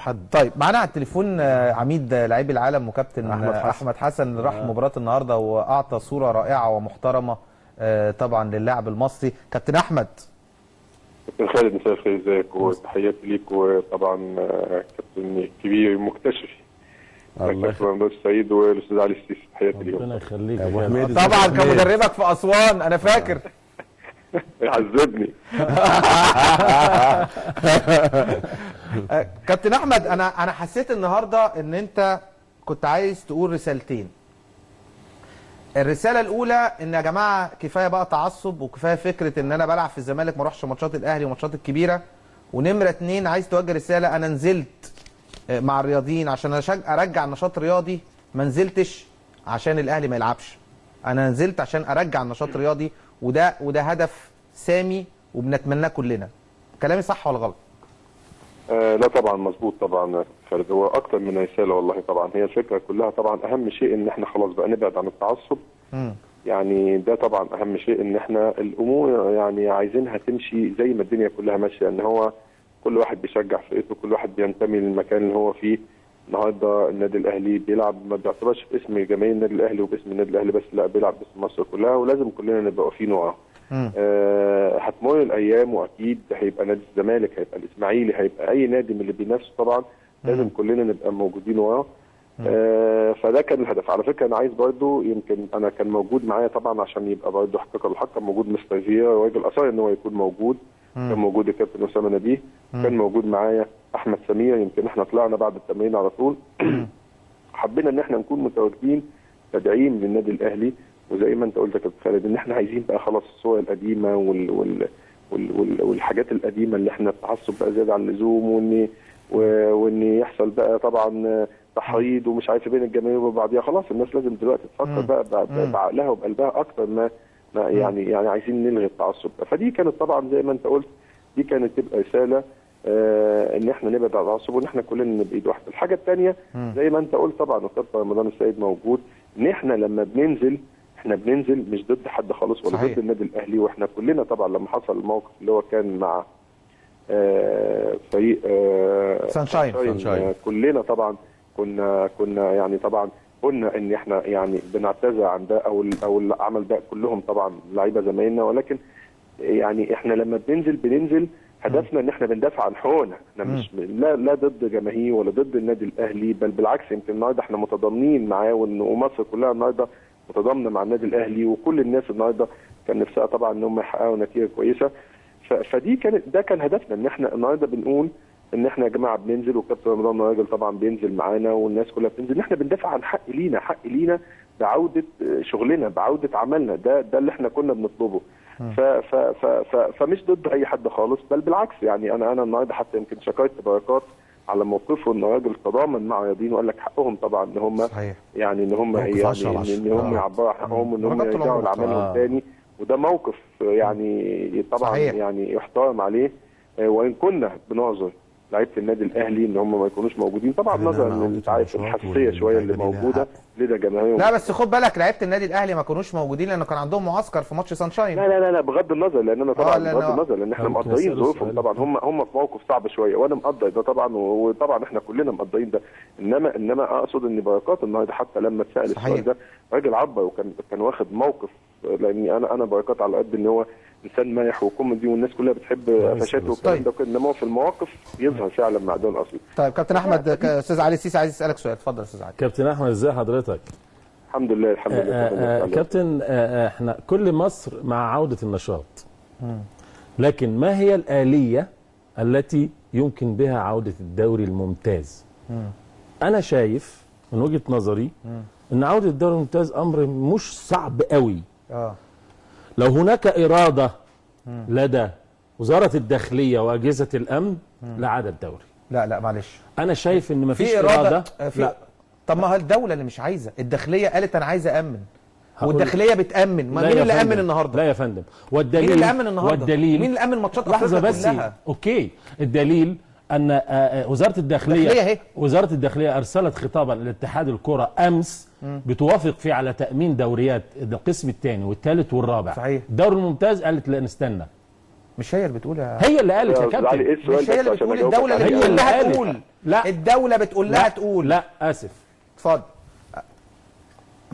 حد. طيب معانا على التليفون عميد لاعبي العالم وكابتن احمد حسن راح مباراه النهارده واعطى صوره رائعه ومحترمه طبعا للاعب المصري. كابتن احمد. كابتن خالد مساء الخير، ازيك وتحياتي ليك، وطبعا كابتن كبير مكتشف كابتن ممدوح السعيد والاستاذ علي السيسي، تحياتي ليهم. ربنا يخليك يا ابو حميد. طبعا كان مدربك في اسوان انا فاكر. عذبني. كابتن احمد، انا حسيت النهارده ان انت كنت عايز تقول رسالتين. الرساله الاولى ان يا جماعه كفايه بقى تعصب، وكفايه فكره ان انا بلعب في الزمالك ما اروحش ماتشات الاهلي وماتشات الكبيره. ونمره 2 عايز توجه رساله، انا نزلت مع الرياضيين عشان ارجع النشاط الرياضي، ما نزلتش عشان الاهلي ما يلعبش. انا نزلت عشان ارجع النشاط الرياضي، وده هدف سامي وبنتمناه كلنا. كلامي صح ولا غلط؟ لا طبعا مظبوط طبعا خالد، هو اكتر من رساله والله. طبعا هي الفكره كلها طبعا اهم شيء ان احنا خلاص بقى نبعد عن التعصب. يعني ده طبعا اهم شيء، ان احنا الامور يعني عايزينها تمشي زي ما الدنيا كلها ماشيه، ان هو كل واحد بيشجع فرقته، كل واحد بينتمي للمكان اللي هو فيه. النهارده النادي الاهلي بيلعب ما بيعتبرش باسم جماهير النادي الاهلي وباسم النادي الاهلي بس، لا بيلعب باسم مصر كلها، ولازم كلنا نبقى واقفين وراه. هتمر الايام واكيد هيبقى نادي الزمالك، هيبقى الاسماعيلي، هيبقى اي نادي من اللي بينافسه طبعا لازم كلنا نبقى موجودين وراه. فده كان الهدف. على فكره انا عايز برضو، يمكن انا كان موجود معايا طبعا عشان يبقى برضو حقيقه الحق، كان موجود مستر زيرا، راجل اصر ان هو يكون موجود. كان موجود الكابتن اسامه نبيه، كان موجود معايا احمد سمير. يمكن احنا طلعنا بعد التمرين على طول حبينا ان احنا نكون متواجدين تدعيم للنادي الاهلي. وزي ما انت قلت يا كابتن خالد ان احنا عايزين بقى خلاص الصور القديمه والحاجات القديمه اللي احنا التعصب بقى زياده عن اللزوم، وان يحصل بقى طبعا تحريض ومش عارف بين الجماهير وبعضيها. خلاص الناس لازم دلوقتي تفكر بقى بعقلها وبقلبها اكتر ما يعني عايزين نلغي التعصب. فدي كانت طبعا زي ما انت قلت، دي كانت تبقى رساله ان احنا نبعد عن التعصب، وان احنا كلنا نبقى ايد واحده. الحاجه الثانيه زي ما انت قلت طبعا، وكابتن رمضان السيد موجود، ان احنا لما بننزل احنا بننزل مش ضد حد خالص ولا ضد النادي الاهلي. واحنا كلنا طبعا لما حصل الموقف اللي هو كان مع فريق سانشاين، كلنا طبعا كنا يعني طبعا قلنا ان احنا يعني بنعتذر عن ده او العمل ده، كلهم طبعا لعيبه زمايلنا، ولكن يعني احنا لما بننزل هدفنا ان احنا بندافع عن حقوقنا. احنا مش لا ضد جماهير ولا ضد النادي الاهلي، بل بالعكس يمكن النهارده احنا متضامنين معاه، ومصر كلها النهارده متضامنه مع النادي الاهلي، وكل الناس النهارده كان نفسها طبعا ان هم يحققوا نتيجه كويسه. فدي ده كان هدفنا، ان احنا النهارده بنقول ان احنا يا جماعه بننزل، وكابتن رمضان راجل طبعا بينزل معانا والناس كلها بتنزل، ان احنا بندافع عن حق لينا بعوده شغلنا، بعوده عملنا. ده اللي احنا كنا بنطلبه. فمش ضد اي حد خالص، بل بالعكس. يعني انا النهارده حتى يمكن شكرت بركات على موقفه، ان الراجل تضامن مع الرياضيين وقال لك حقهم طبعا ان هم يعني ان هم يعبروا عن حقهم، وان هم يرجعوا لعملهم تاني. وده موقف يعني طبعا صحيح. يعني يحترم عليه. وان كنا بنعذر لعيبه النادي الاهلي ان هم ما يكونوش موجودين طبعا، نظرا انت عارف الحساسيه شويه اللي موجوده لدى جماهير. لا بس خد بالك لعيبه النادي الاهلي ما كانوش موجودين لانه كان عندهم معسكر في ماتش سانشاين. لا بغض النظر، لان انا طبعا بغض النظر لان احنا مقدرين ظروفهم طبعا، هم في موقف صعب شويه، وانا مقدر ده طبعا، وطبعا احنا كلنا مقدرين ده. انما اقصد ان بركات النهارده حتى لما اتسال السؤال ده راجل عبر، وكان واخد موقف. لاني انا بركات على قد ان هو انسان مايح وكوميدي والناس كلها بتحب قفشاته والكلام ده وكده، انما هو في المواقف يظهر فعلا معدن اصلي. طيب كابتن احمد، استاذ علي السيسي عايز يسالك سؤال، اتفضل يا استاذ علي. كابتن احمد ازي حضرتك؟ الحمد لله كابتن، احنا كل مصر مع عوده النشاط، لكن ما هي الآلية التي يمكن بها عوده الدوري الممتاز؟ انا شايف من وجهة نظري ان عوده الدوري الممتاز امر مش صعب قوي. لو هناك إرادة لدى وزارة الداخلية وأجهزة الأمن لعاد الدوري. لا معلش، أنا شايف إن مفيش إرادة. لا. طب ما هي الدولة اللي مش عايزة، الداخلية قالت أنا عايزة أمن، والداخلية بتأمن. ما مين اللي أمن النهارده؟ لا يا فندم، والدليل مين اللي أمن النهارده؟ والدليل مين اللي أمن ماتشات أفريقيا كلها؟ أوكي، الدليل أن وزارة الداخلية أرسلت خطابا لاتحاد الكرة أمس بتوافق فيه على تأمين دوريات القسم الثاني والثالث والرابع. صحيح. الدوري الممتاز قالت لا نستنى. مش هي اللي بتقول هي اللي قالت يا كابتن. مش هي اللي بتقول، الدوله اللي بتقول لها تقول. لا الدوله بتقول لها تقول. لا اسف. اتفضل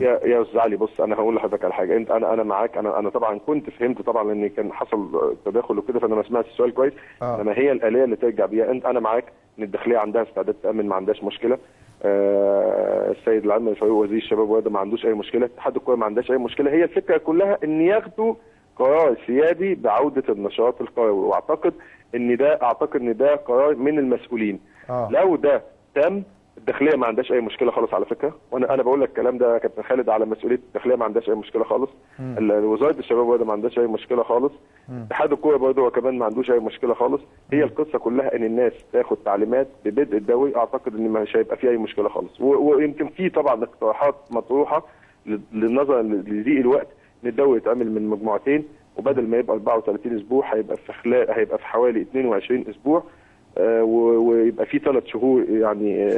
يا استاذ علي. بص انا هقول لحضرتك على حاجه. انا معاك. انا طبعا كنت فهمت طبعا لان كان حصل تداخل وكده، فانا ما سمعتش السؤال كويس. انما هي الاليه اللي ترجع بيها انا معاك ان الداخليه عندها استعداد تامن، ما عندهاش مشكله. السيد العام الفاروق وزير الشباب والرياضه ما عندوش اي مشكله، اتحاد الكوره ما عندهاش اي مشكله. هي الفكره كلها ان ياخدوا قرار سيادي بعوده النشاط الكروي، واعتقد ان ده قرار من المسؤولين. لو ده تم، الداخليه ما عندهاش اي مشكله خالص على فكره، وانا بقول لك الكلام ده كابتن خالد على مسؤوليه الداخليه، ما عندهاش اي مشكله خالص. وزاره الشباب والرياضه ما عندهاش اي مشكله خالص. اتحاد الكوره برضه هو كمان ما عندوش اي مشكله خالص. هي القصه كلها ان الناس تاخد تعليمات ببدء الدوري، اعتقد ان مش هيبقى فيه اي مشكله خالص. ويمكن في طبعا اقتراحات مطروحه للنظر لضيق الوقت ان الدوري يتعمل من مجموعتين، وبدل ما يبقى 34 اسبوع هيبقى في حوالي 22 اسبوع. ويبقى في 3 شهور يعني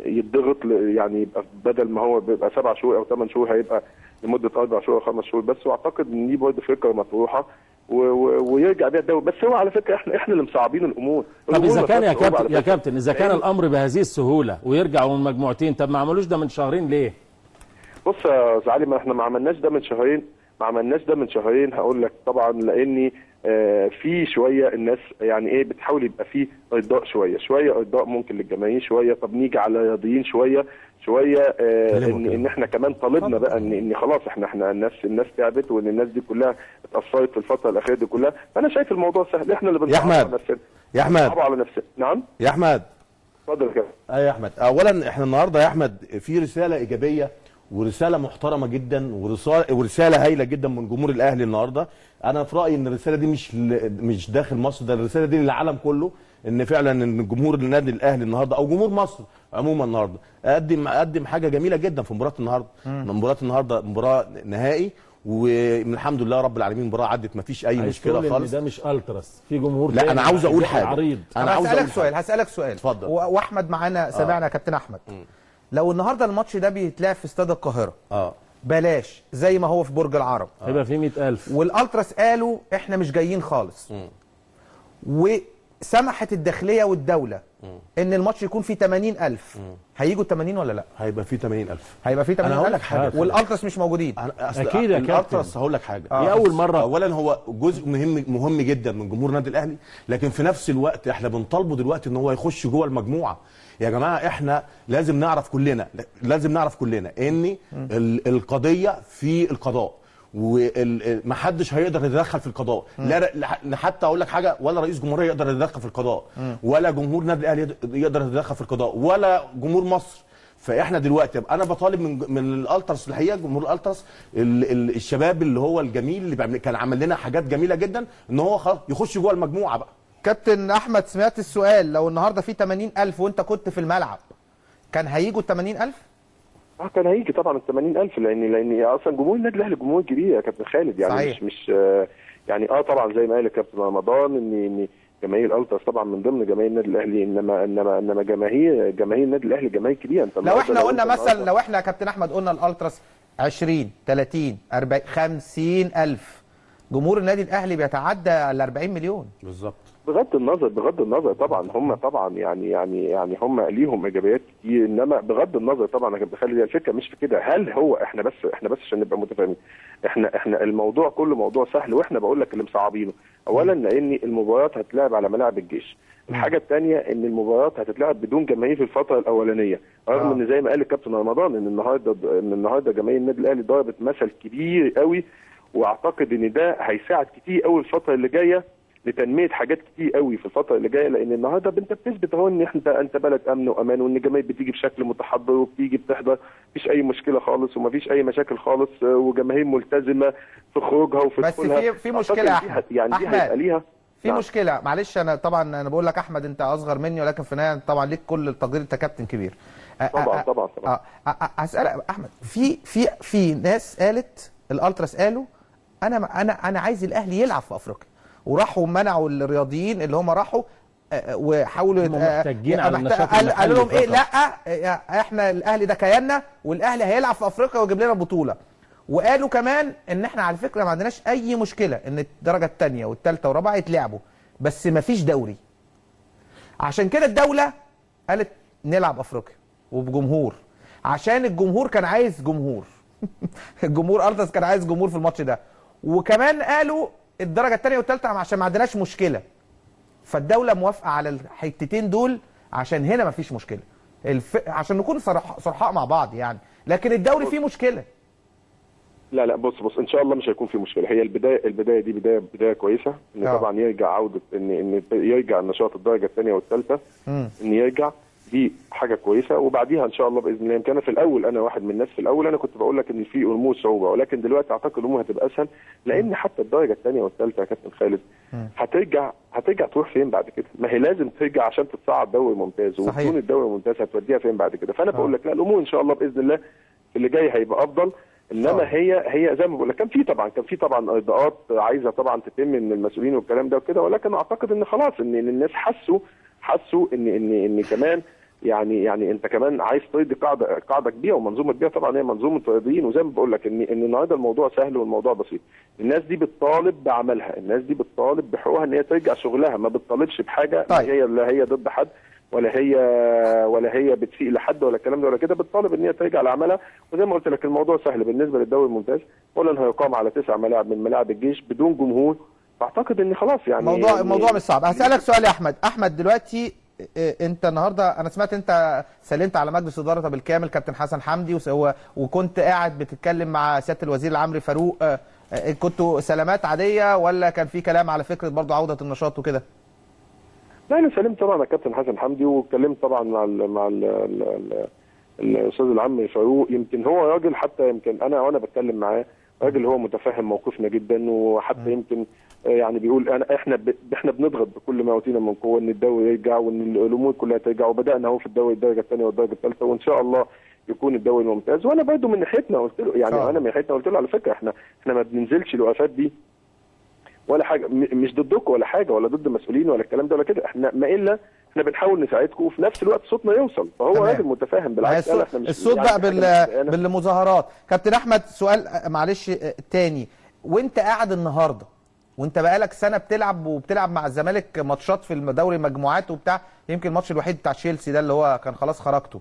يتضغط، يعني يبقى بدل ما هو بيبقى 7 شهور او 8 شهور هيبقى لمده 4 شهور او 5 شهور بس. واعتقد ان دي برضه فكره مطروحه ويرجع بيها الدوري. بس هو على فكره احنا اللي مصعبين الامور. طب اذا كان يا كابتن اذا كان الامر بهذه السهوله ويرجعوا من مجموعتين، طب ما عملوش ده من شهرين ليه؟ بص يا استاذ علي، ما احنا ما عملناش ده من شهرين. هقول لك طبعا لاني في شويه الناس يعني ايه بتحاول يبقى في ارضاء شويه ارضاء ممكن للجماهير شويه. طب نيجي على الرياضيين شويه ان احنا كمان طالبنا بقى ان خلاص احنا الناس تعبت، وان الناس دي كلها اتاثرت في الفتره الاخيره دي كلها. فانا شايف الموضوع سهل، احنا اللي بنصعب على نفسنا. يا احمد على نفسنا. نعم يا احمد اتفضل كده. يا احمد، اولا احنا النهارده يا احمد في رساله ايجابيه ورساله محترمه جدا ورساله هايله جدا من جمهور الاهلي النهارده. انا في رايي ان الرساله دي مش داخل مصر، ده الرساله دي للعالم كله، ان فعلا ان جمهور النادي الاهلي النهارده او جمهور مصر عموما النهارده قدم حاجه جميله جدا في مباراه النهارده. مباراه نهائي، والحمد لله رب العالمين مباراه عدت ما فيش اي مشكله خالص. ده مش التراس في جمهور. لا انا عاوز اقول حاجه. انا هسالك سؤال اتفضل. واحمد معانا سمعنا يا كابتن احمد. لو النهارده الماتش ده بيتلعب في استاد القاهره بلاش زي ما هو في برج العرب، هيبقى فيه 100,000 والالتراس قالوا احنا مش جايين خالص، وسمحت الداخليه والدوله ان الماتش يكون فيه 80,000، هيجوا ال 80 ولا لا؟ هيبقى فيه 80,000. هيبقى فيه 80,000. انا هقول لك حاجه، والالتراس مش موجودين. اكيد يا كابتن. الالتراس هقول لك حاجه، دي اول مره. اولا هو جزء مهم جدا من جمهور النادي الاهلي، لكن في نفس الوقت احنا بنطالبه دلوقتي ان هو يخش جوه المجموعه. يا جماعه احنا لازم نعرف كلنا ان القضيه في القضاء، ومحدش هيقدر يتدخل في القضاء. لا حتى اقول لك حاجه، ولا رئيس جمهوريه يقدر يتدخل في القضاء، ولا جمهور النادي الاهلي يقدر يتدخل في القضاء، ولا جمهور مصر. فاحنا دلوقتي انا بطالب من الالتراس، الحقيقه جمهور الالتراس الشباب اللي هو الجميل اللي كان عمل لنا حاجات جميله جدا، ان هو خلاص يخش جوه المجموعه بقى. كابتن احمد سمعت السؤال، لو النهارده في 80,000 وانت كنت في الملعب كان هيجوا ال 80,000؟ كان هيجي طبعا ال 80,000 لان اصلا جمهور النادي الاهلي جمهور كبير يا كابتن خالد. يعني صحيح. مش يعني طبعا زي ما قال الكابتن رمضان ان جماهير الالتراس طبعا من ضمن جماهير النادي الاهلي، انما جماهير النادي الاهلي جماهير كبيره. انت لو احنا قلنا مثلا، لو احنا يا كابتن احمد قلنا الالتراس 20 30 40 50,000، جمهور النادي الاهلي بيتعدى ال 40 مليون بالظبط. بغض النظر طبعا هم طبعا يعني هم ليهم ايجابيات كتير، انما بغض النظر طبعا يا بخلي الفكره مش في كده. هل هو احنا بس عشان نبقى متفاهمين، احنا الموضوع كله موضوع سهل، واحنا بقول لك اللي مصعبينه. اولا لان المباريات هتتلعب على ملاعب الجيش. الحاجه الثانيه ان المباريات هتتلعب بدون جماهير في الفتره الاولانيه، رغم ان زي ما قال الكابتن رمضان ان النهارده جماهير النادي الاهلي ضربت مثل كبير قوي، واعتقد ان ده هيساعد كتير قوي الفتره اللي جايه لتنميه حاجات كتير قوي في الفتره اللي جايه. لان النهارده انت بتثبت اهو ان انت بلد امن وامان، وان الجماهير بتيجي بشكل متحضر وبتيجي بتحضر، مفيش اي مشكله خالص ومفيش اي مشاكل خالص، وجماهير ملتزمه في خروجها وفي دخولها. بس في مشكله يا احمد، يعني دي هيبقى ليها في مشكله. معلش انا طبعا بقول لك احمد انت اصغر مني، ولكن في النهايه طبعا ليك كل التقدير، انت كابتن كبير. طبعا هسألك احمد، في ناس قالت، الالتراس قالوا انا عايز الاهلي يلعب في افريقيا، وراحوا منعوا الرياضيين اللي هم راحوا وحاولوا محتاجين على النشاط قالوا لهم ايه؟ لا احنا الاهلي ده كياننا، والاهلي هيلعب في افريقيا ويجيب لنا بطوله. وقالوا كمان ان احنا على فكره ما عندناش اي مشكله ان الدرجه الثانيه والثالثه والرابعه يتلعبوا، بس ما فيش دوري. عشان كده الدوله قالت نلعب افريقيا وبجمهور، عشان الجمهور كان عايز جمهور. الجمهور ارتس كان عايز جمهور في الماتش ده. وكمان قالوا الدرجه الثانيه والثالثه عشان ما عندناش مشكله. فالدوله موافقه على الحتتين دول عشان هنا ما فيش مشكله. عشان نكون صرحاء مع بعض يعني، لكن الدوري فيه مشكله. لا بص ان شاء الله مش هيكون في مشكله. هي البدايه دي بدايه كويسه، ان طبعا يرجع عوده ان يرجع النشاط الدرجه الثانيه والثالثه، ان يرجع دي حاجه كويسه. وبعديها ان شاء الله باذن الله. يمكن انا في الاول، انا واحد من الناس في الاول انا كنت بقول لك ان في امور صعوبه، ولكن دلوقتي اعتقد الامور هتبقى اسهل، لان حتى الدرجه الثانيه والثالثه يا كابتن خالد هترجع تروح فين بعد كده؟ ما هي لازم ترجع عشان تتصعد دوري ممتاز، وتكون الدوري الممتاز هتوديها فين بعد كده؟ فانا بقول لك لا، الامور ان شاء الله باذن الله اللي جاي هيبقى افضل. انما هي زي ما بقول لك كان في طبعا ارضاءات عايزه طبعا تتم من المسؤولين والكلام ده وكده، ولكن اعتقد ان خلاص ان الناس حسوا ان كمان يعني انت كمان عايز ترضي قاعده كبيره ومنظومه كبيره. طبعا هي منظومه رياضيين، وزي ما بقول لك ان النهارده الموضوع سهل والموضوع بسيط. الناس دي بتطالب بعملها، الناس دي بتطالب بحقوقها ان هي ترجع شغلها، ما بتطالبش بحاجه لا هي ضد حد ولا هي بتسيء لحد ولا الكلام ده ولا كده. بتطالب ان هي ترجع لعملها. وزي ما قلت لك الموضوع سهل بالنسبه للدوري الممتاز، اولا هيقام على 9 ملاعب من ملاعب الجيش بدون جمهور. فاعتقد ان خلاص يعني الموضوع مش صعب. هسالك سؤال يا احمد دلوقتي انت النهارده انا سمعت انت سلمت على مجلس اداره بالكامل كابتن حسن حمدي، وكنت قاعد بتتكلم مع سياده الوزير العمري فاروق. كنتوا سلامات عاديه ولا كان في كلام على فكره برضه عوده النشاط وكده؟ لا انا سلمت طبعا على كابتن حسن حمدي، واتكلمت طبعا مع الاستاذ العمري فاروق. يمكن هو راجل، حتى يمكن وانا بتكلم معاه راجل هو متفهم موقفنا جدا، وحتى يمكن يعني بيقول احنا بنضغط بكل ما اوتينا من قوه ان الدوري يرجع وان الامور كلها ترجع، وبدانا اهو في الدوري الدرجه الثانيه والدرجه الثالثه، وان شاء الله يكون الدوري ممتاز. وانا برضه من ناحيتنا قلت له يعني انا من ناحيتنا قلت له على فكره احنا ما بننزلش الوقفات دي ولا حاجه، مش ضدكم ولا حاجه ولا ضد مسؤولين ولا الكلام ده ولا كده. احنا ما الا احنا بنحاول نساعدكم وفي نفس الوقت صوتنا يوصل. فهو راجل متفاهم بالعكس. احنا مش الصوت يعني بقى بالمظاهرات. كابتن احمد سؤال معلش تاني، وانت قاعد النهارده وانت بقالك سنه بتلعب مع الزمالك ماتشات في الدوري مجموعات وبتاع، يمكن الماتش الوحيد بتاع تشيلسي ده اللي هو كان خلاص خرجته،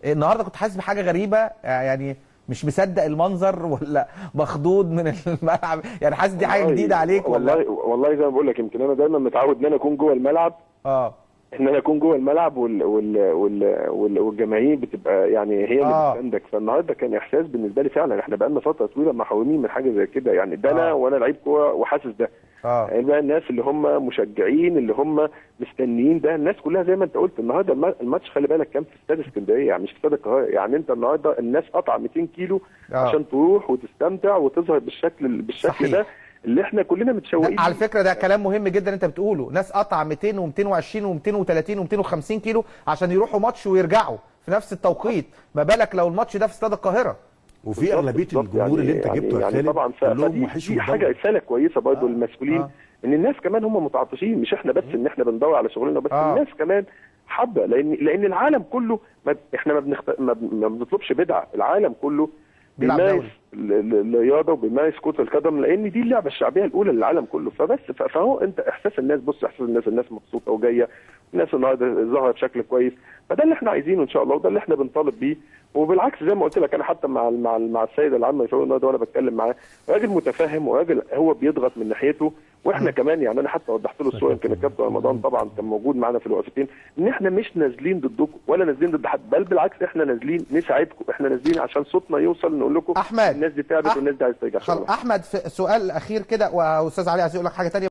النهارده كنت حاسس بحاجه غريبه يعني؟ مش مصدق المنظر ولا مخضوض من الملعب؟ يعني حاسس دي حاجه جديده عليك ولا؟ والله زي ما بقول لك يمكن انا دايما متعود ان انا اكون جوه الملعب. ان انا اكون جوه الملعب والجماهير بتبقى يعني هي اللي بتساندك. فالنهارده كان احساس بالنسبه لي فعلا احنا بقالنا فتره طويله محرومين من حاجه زي كده يعني. ده انا وانا لعيب كوره وحاسس ده. يعني بقى الناس اللي هم مشجعين اللي هم مستنيين ده، الناس كلها زي ما انت قلت النهارده الماتش خلي بالك كان في استاد اسكندريه يعني مش في استاد القاهره. يعني انت النهارده الناس قطع 200 كيلو عشان تروح وتستمتع وتظهر بالشكل صحيح. ده اللي احنا كلنا متشوقين. على فكره ده كلام مهم جدا انت بتقوله، ناس قطع 200 و220 و230 و250 كيلو عشان يروحوا ماتش ويرجعوا في نفس التوقيت، ما بالك لو الماتش ده في استاد القاهره. وفي اغلبيه الجمهور اللي انت جبته يا خالد طبعا دي حاجه رساله كويسه برضه للمسؤولين ان الناس كمان هم متعاطشين، مش احنا بس ان احنا بندور على شغلنا بس. الناس كمان حابه، لان العالم كله احنا ما بنطلبش بدعه، العالم كله بيمارس الرياضه وبيمارس كره القدم، لان دي اللعبه الشعبيه الاولى للعالم كله. فهو انت احساس الناس، بص احساس الناس مبسوطه وجايه، الناس النهارده ظهرت بشكل كويس. فده اللي احنا عايزينه ان شاء الله، وده اللي احنا بنطالب بيه. وبالعكس زي ما قلت لك انا حتى مع السيد العام فاروق النهارده وانا بتكلم معاه، راجل متفاهم وراجل هو بيضغط من ناحيته، واحنا كمان يعني انا حتى وضحت له الصوره. يمكن الكابتن رمضان طبعا كان موجود معانا في الوقفتين، ان احنا مش نازلين ضدكم ولا نازلين ضد حد، بل بالعكس احنا نازلين نساعدكم، احنا نازلين عشان صوتنا يوصل نقول لكم احمد الناس دي تعبت والناس دي عايزه ترجع. احمد سؤال اخير كده، واستاذ علي عايز يقول لك حاجه ثانيه.